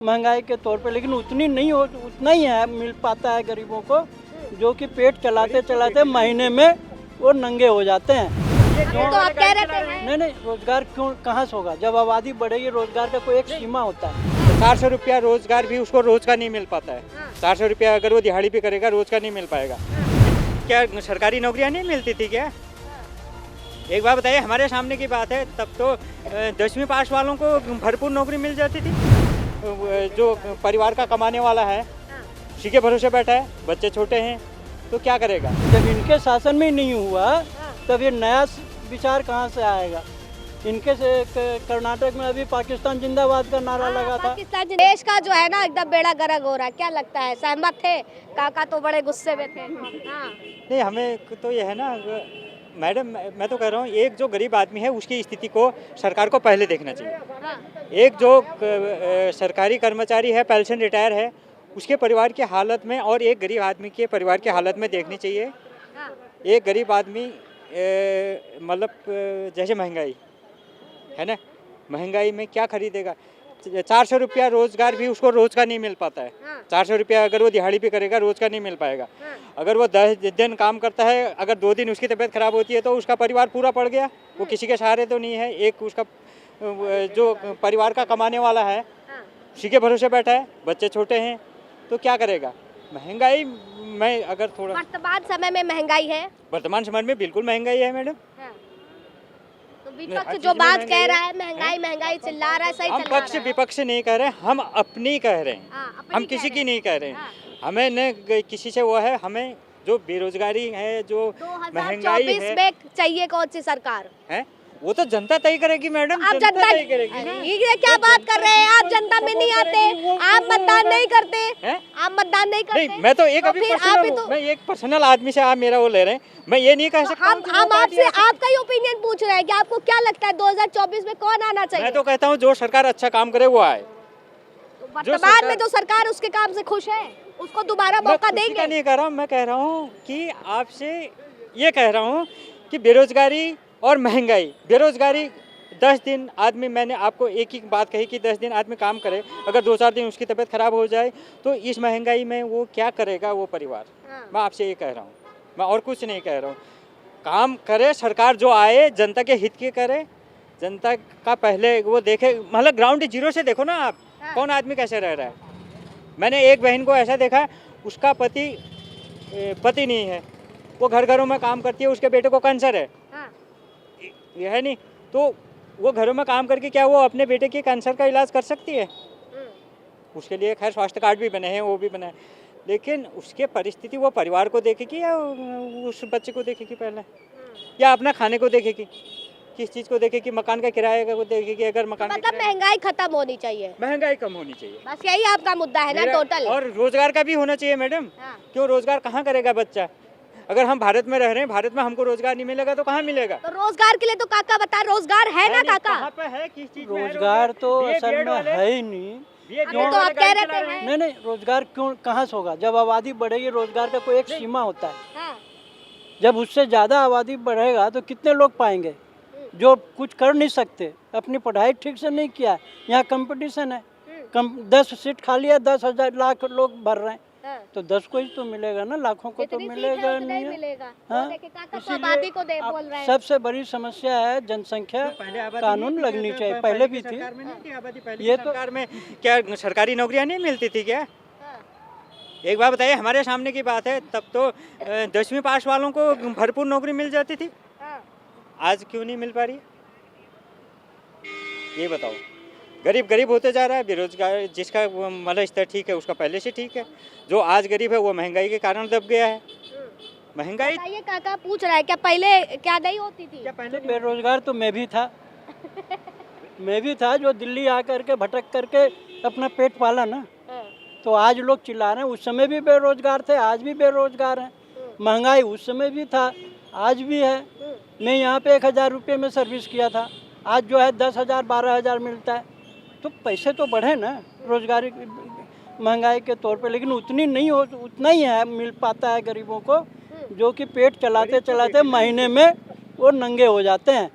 महंगाई के तौर पे, लेकिन उतनी नहीं हो, उतना ही है मिल पाता है गरीबों को, जो कि पेट चलाते चलाते महीने में वो नंगे हो जाते हैं। तो आप कह रहे थे नहीं, रोजगार क्यों कहाँ से होगा? जब आबादी बढ़ेगी, रोजगार का कोई एक सीमा होता है। 400 रुपया रोजगार भी उसको रोज का नहीं मिल पाता है। 400 रुपया अगर वो दिहाड़ी पे करेगा रोज का नहीं मिल पाएगा। क्या सरकारी नौकरियां नहीं मिलती थी क्या? एक बार बताइए, हमारे सामने की बात है, तब तो 10वीं पास वालों को भरपूर नौकरी मिल जाती थी। जो परिवार का कमाने वाला है उसी के भरोसे बैठा है, बच्चे छोटे हैं तो क्या करेगा? जब इनके शासन में ही नहीं हुआ तब ये नया विचार कहाँ से आएगा? इनके से कर्नाटक में अभी पाकिस्तान जिंदाबाद का नारा लगा था। पाकिस्तान देश का जो है ना एकदम बेड़ा गर्क हो रहा है, क्या लगता है? सहमत थे? काका तो बड़े गुस्से में थे। नहीं, हमें तो ये है ना मैडम, मैं तो कह रहा हूँ, एक जो गरीब आदमी है उसकी स्थिति को सरकार को पहले देखना चाहिए। एक जो सरकारी कर्मचारी है, पेंशन रिटायर है, उसके परिवार की हालत में और एक गरीब आदमी के परिवार की हालत में देखनी चाहिए। एक गरीब आदमी मतलब जैसे महंगाई है ना, महंगाई में क्या खरीदेगा? 400 रुपया रोजगार भी उसको रोज का नहीं मिल पाता है। 400 रुपया अगर वो दिहाड़ी पे करेगा रोज का नहीं मिल पाएगा। अगर वो 10 दिन काम करता है, अगर 2 दिन उसकी तबीयत खराब होती है तो उसका परिवार पूरा पड़ गया। वो किसी के सहारे तो नहीं है। एक उसका जो परिवार का कमाने वाला है उसी के भरोसे बैठा है, बच्चे छोटे हैं तो क्या करेगा? महंगाई में अगर थोड़ा वर्तमान समय में महंगाई है, वर्तमान समय में बिल्कुल महंगाई है मैडम। तो विपक्ष जो बात कह रहा है, महंगाई चिल्ला रहा है, सही हम चिल्ला पक्ष रहा है। विपक्ष नहीं कह रहे, हम अपनी कह रहे हैं। अपनी हम कह किसी रहे की नहीं कह रहे हैं। हाँ। हमें न किसी से वो है, हमें जो बेरोजगारी है, जो महंगाई 2024 है, में चाहिए कौन सी सरकार? है वो तो जनता तय करेगी मैडम। आप जनता तय करेगी ना। ये क्या बात कर रहे हैं? आप जनता में नहीं आते, आप मतदान नहीं करते, हैं? आप मतदान नहीं करते। नहीं, मैं तो एक तो अभी फिर पर्सनल आप भी हूँ। तो- मैं एक पर्सनल आदमी से आप मेरा वो ले रहे हैं, मैं ये नहीं कह सकता हूँ कि वो हम पार्टी आपसे ऐसी- आपका ही ओपिनियन पूछ रहे हैं कि आपको क्या लगता है 2024 में कौन आना चाहिए? मैं तो कहता हूँ जो सरकार अच्छा काम करे वो आए। वर्तमान में जो सरकार उसके काम से खुश है, उसको दोबारा मैं मौका खुशी का देंगे। नहीं कह रहा हूँ, मैं कह रहा हूँ कि आपसे ये कह रहा हूँ कि बेरोजगारी और महंगाई, बेरोजगारी 10 दिन आदमी, मैंने आपको एक ही बात कही कि 10 दिन आदमी काम करे, अगर 2-4 दिन उसकी तबीयत खराब हो जाए तो इस महंगाई में वो क्या करेगा वो परिवार? मैं आपसे ये कह रहा हूँ, मैं और कुछ नहीं कह रहा हूँ। काम करे सरकार, जो आए जनता के हित के करे, जनता का पहले वो देखे। मतलब ग्राउंड जीरो से देखो ना आप, कौन आदमी कैसे रह रहा है। मैंने एक बहन को ऐसा देखा, उसका पति नहीं है, वो घरों में काम करती है, उसके बेटे को कैंसर है, ये है नहीं, तो वो घरों में काम करके क्या वो अपने बेटे के कैंसर का इलाज कर सकती है? उसके लिए खैर स्वास्थ्य कार्ड भी बने हैं, वो भी बने हैं, लेकिन उसके परिस्थिति वो परिवार को देखेगी या उस बच्चे को देखेगी पहले, या अपना खाने को देखेगी? किस चीज़ को देखेगी? मकान का किराए को देखेगी? अगर मकान का मतलब महंगाई खत्म होनी चाहिए, महंगाई कम होनी चाहिए, बस यही आपका मुद्दा है ना टोटल। और रोजगार का भी होना चाहिए मैडम। क्यों रोजगार कहाँ करेगा बच्चा? अगर हम भारत में रह रहे हैं, भारत में हमको रोजगार नहीं मिलेगा तो कहाँ मिलेगा? तो रोजगार के लिए तो काका बता, रोजगार है ना नहीं, काका? कहाँ पे है, किस चीज में है रोजगार तो BA असल में वाले? है ही नहीं। अभी तो आप कह रहे थे नहीं, रोजगार क्यों कहाँ से होगा? जब आबादी बढ़ेगी, रोजगार का कोई एक सीमा होता है। जब उससे ज़्यादा आबादी बढ़ेगा तो कितने लोग पाएंगे जो कुछ कर नहीं सकते, अपनी पढ़ाई ठीक से नहीं किया? यहाँ कंपटीशन है, 10 सीट खाली है, 10,000 लाख लोग भर रहे हैं, तो 10 को ही तो मिलेगा ना, लाखों को तो मिलेगा नहीं है। मिलेगा। हाँ, काका तो इसीलिए आबादी को बोल रहे अब हैं। सबसे बड़ी समस्या है जनसंख्या कानून लगनी चाहिए। पहले भी थी ये तो सरकार में क्या सरकारी नौकरियां नहीं मिलती थी क्या? एक बार बताइए, हमारे सामने की बात है, तब तो 10वीं पास वालों को भरपूर नौकरी मिल जाती थी। आज क्यों नहीं मिल पा रही? ये बताओ। गरीब होते जा रहा है, बेरोजगार जिसका मतलब स्तर ठीक है उसका पहले से ठीक है, जो आज गरीब है वो महंगाई के कारण दब गया है। महंगाई बताइए, काका पूछ रहा है क्या पहले क्या नहीं होती थी? तो बेरोजगार तो मैं भी था मैं भी था, जो दिल्ली आकर के भटक करके अपना पेट पाला ना। तो आज लोग चिल्ला रहे हैं, उस समय भी बेरोजगार थे, आज भी बेरोजगार हैं। महंगाई उस समय भी था, आज भी है। मैं यहाँ पे 1,000 रुपये में सर्विस किया था, आज जो है 10,000 12,000 मिलता है। तो पैसे तो बढ़े ना रोजगारी महंगाई के तौर पे, लेकिन उतनी नहीं हो, उतना ही है मिल पाता है गरीबों को, जो कि पेट चलाते चलाते महीने में वो नंगे हो जाते हैं।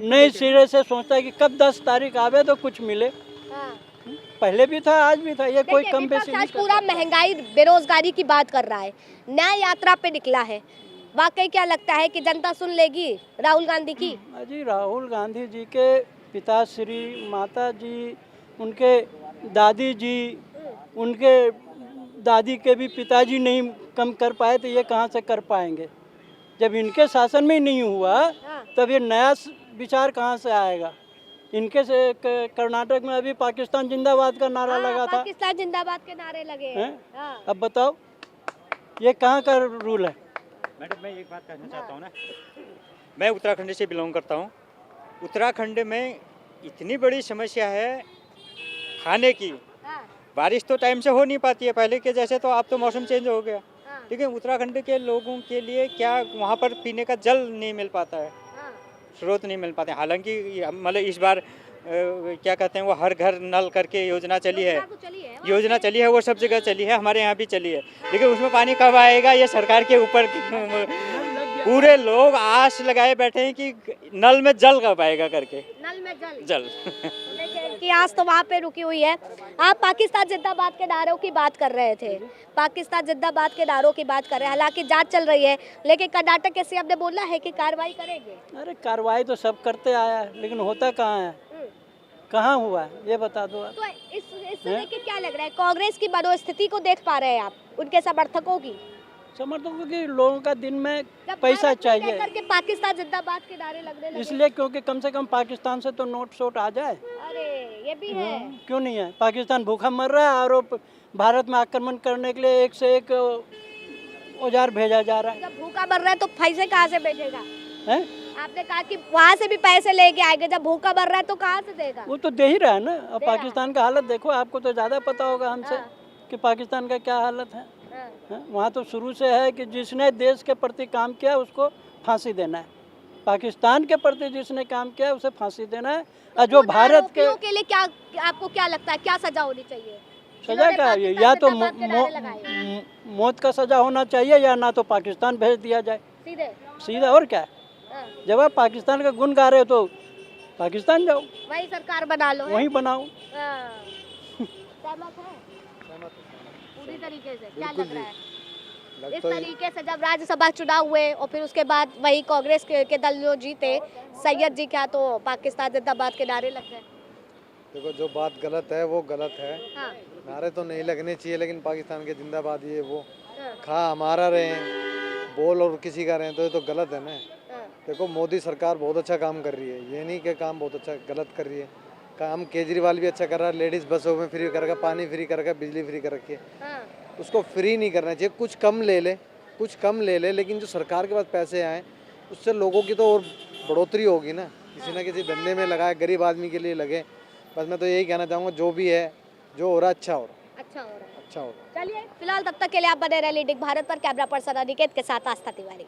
नए सिरे से सोचता है कि कब 10 तारीख आवे तो कुछ मिले। पहले भी था, आज भी था, ये कोई देखिए, कम विपक्ष बेसी नहीं आज पूरा महंगाई बेरोजगारी की बात कर रहा है, न्याय यात्रा पे निकला है। वाकई क्या लगता है कि जनता सुन लेगी राहुल गांधी की? जी राहुल गांधी जी के पिताश्री, माता जी, उनके दादी जी, उनके दादी के भी पिताजी नहीं कम कर पाए तो ये कहाँ से कर पाएंगे? जब इनके शासन में ही नहीं हुआ हाँ। तब ये नया विचार कहाँ से आएगा? इनके से कर्नाटक में अभी पाकिस्तान जिंदाबाद का नारा हाँ, लगा था, पाकिस्तान जिंदाबाद के नारे लगे हैं। हैं? हाँ। अब बताओ ये कहाँ का रूल है? मैडम मैं एक बात कहना चाहता हूँ ना, मैं उत्तराखंड से बिलोंग करता हूँ। उत्तराखंड में इतनी बड़ी समस्या है खाने की, हाँ, बारिश तो टाइम से हो नहीं पाती है पहले के जैसे, तो अब तो मौसम चेंज हो गया। हाँ, ठीक है, उत्तराखंड के लोगों के लिए क्या वहाँ पर पीने का जल नहीं मिल पाता है, हाँ। स्रोत नहीं मिल पाते। हालांकि मतलब इस बार क्या कहते हैं वो हर घर नल करके योजना चली है, लागू चली है, वहाँ योजना पे- चली है, वो सब जगह चली है, हमारे यहाँ भी चली है। लेकिन उसमें पानी कब आएगा ये सरकार के ऊपर पूरे लोग आस लगाए बैठे हैं कि नल में जल कब आएगा करके। नल में जल जल देखिए कि आज तो वहाँ पे रुकी हुई है। आप पाकिस्तान जिंदाबाद के नारों की बात कर रहे थे, पाकिस्तान जिंदाबाद के नारों की बात कर रहे हैं। हालांकि जांच चल रही है, लेकिन कर्नाटक के सीएम ने बोला है कि कार्रवाई करेंगे। अरे कार्रवाई तो सब करते आया है, लेकिन होता कहाँ है? कहाँ हुआ है ये बता दो आप। तो इससे लेके क्या लग रहा है, कांग्रेस की मनोस्थिति को देख पा रहे हैं आप, उनके समर्थकों की? समर्थकों की लोगों का दिन में जब पैसा भारत में चाहिए, लेकर के पाकिस्तान जिंदाबाद के नारे लगने लगे। इसलिए क्योंकि कम से कम पाकिस्तान से तो नोट शोट आ जाए। अरे ये भी है। क्यों नहीं है? पाकिस्तान भूखा मर रहा है और वो भारत में आक्रमण करने के लिए एक से एक औजार भेजा जा रहा जब भूखा मर रहा है तो पैसे कहाँ से भेजेगा? है। आपने कहा कि वहाँ से भी पैसे लेके आएंगे, जब भूखा मर रहा है तो कहाँ से देगा? वो तो दे ही रहा है ना। अब दे रहा है। पाकिस्तान का हालत देखो, आपको तो ज़्यादा पता होगा हमसे हाँ। कि पाकिस्तान का क्या हालत है। हाँ। वहाँ तो शुरू से है कि जिसने देश के प्रति काम किया उसको फांसी देना है। पाकिस्तान के प्रति जिसने काम किया उसे फांसी देना है। और जो उन भारत के आरोपियों के लिए क्या आपको क्या लगता है, क्या सजा होनी चाहिए? सजा जिन्होंने क्या है? पाकिस्तान या तो जिंदाबाद के नारे लगाए। मौत का सजा होना चाहिए या ना तो पाकिस्तान भेज दिया जाए सीधे। सीधा। और क्या है? हाँ। जब आप पाकिस्तान का गुण गा रहे हो तो पाकिस्तान जाओ, वही सरकार बना लो है? वहीं बनाओ। हाँ। सहमत है पूरी तरीके से? क्या लग रहा है इस तरीके से जब राज्यसभा चुनाव हुए और फिर उसके बाद वही कांग्रेस के दल जो जीते, सैयद जी क्या तो पाकिस्तान जिंदाबाद के नारे लग गए? देखो जो बात गलत है वो गलत है, हाँ, नारे तो नहीं लगने चाहिए, लेकिन पाकिस्तान के जिंदाबाद ये वो हाँ, खा हमारा रहे हैं, बोल और किसी का रहे हैं, तो ये तो गलत है ना। हाँ, देखो मोदी सरकार बहुत अच्छा काम कर रही है, ये नहीं कि काम बहुत अच्छा गलत कर रही है। काम केजरीवाल भी अच्छा कर रहा है, लेडीज़ बसों में फ्री कर रखा, पानी फ्री कर रखा, बिजली फ्री कर रखी है। हाँ। उसको फ्री नहीं करना चाहिए, कुछ कम ले ले, कुछ कम ले ले, लेकिन जो सरकार के पास पैसे आए उससे लोगों की तो और बढ़ोतरी होगी ना, किसी ना किसी धंधे में लगाए, गरीब आदमी के लिए लगे। बस मैं तो यही कहना चाहूँगा, जो भी है जो हो रहा अच्छा हो रहा, अच्छा हो रहा है। अच्छा हो रहा। चलिए फिलहाल तब तक के लिए आप बने रहे लीडिंग भारत पर। कैमरा पर्सन अनिकेत के साथ आस्था तिवारी।